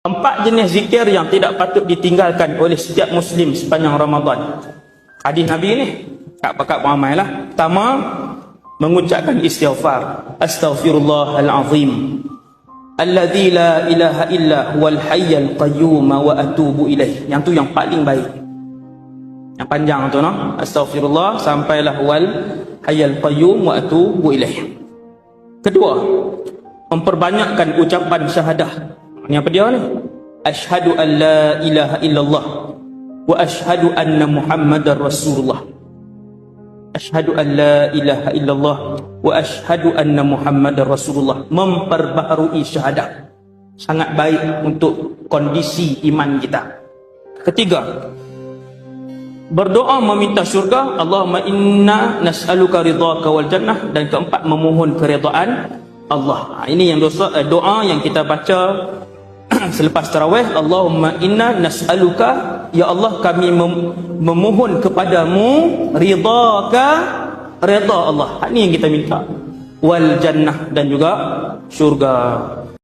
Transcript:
Empat jenis zikir yang tidak patut ditinggalkan oleh setiap Muslim sepanjang Ramadan. Hadis Nabi ni, Kak pakat beramal lah. Pertama, mengucapkan istighfar. Astaghfirullahalazim. Alladzi la ilaha illa huwal hayyul qayyum wa atubu ilaih. Yang tu yang paling baik. Yang panjang tu no. Astaghfirullah sampailah wal hayyul qayyum wa atubu ilaih. Kedua, memperbanyakkan ucapan syahadah. Ini apa dia ni? Asyhadu an la ilaha illallah wa asyhadu anna Muhammadar Rasulullah. Asyhadu an la ilaha illallah wa asyhadu anna Muhammadar Rasulullah. Memperbaharui syahadah. Sangat baik untuk kondisi iman kita. Ketiga, berdoa meminta syurga. Allahumma inna nas'aluka ridhaka wal jannah. Dan keempat, memohon keridaan Allah. Ini yang doa yang kita baca selepas tarawih. Allahumma inna nas'aluka, ya Allah kami memohon kepadamu ridhaka, redha Allah. Ini yang kita minta. Wal jannah, dan juga syurga.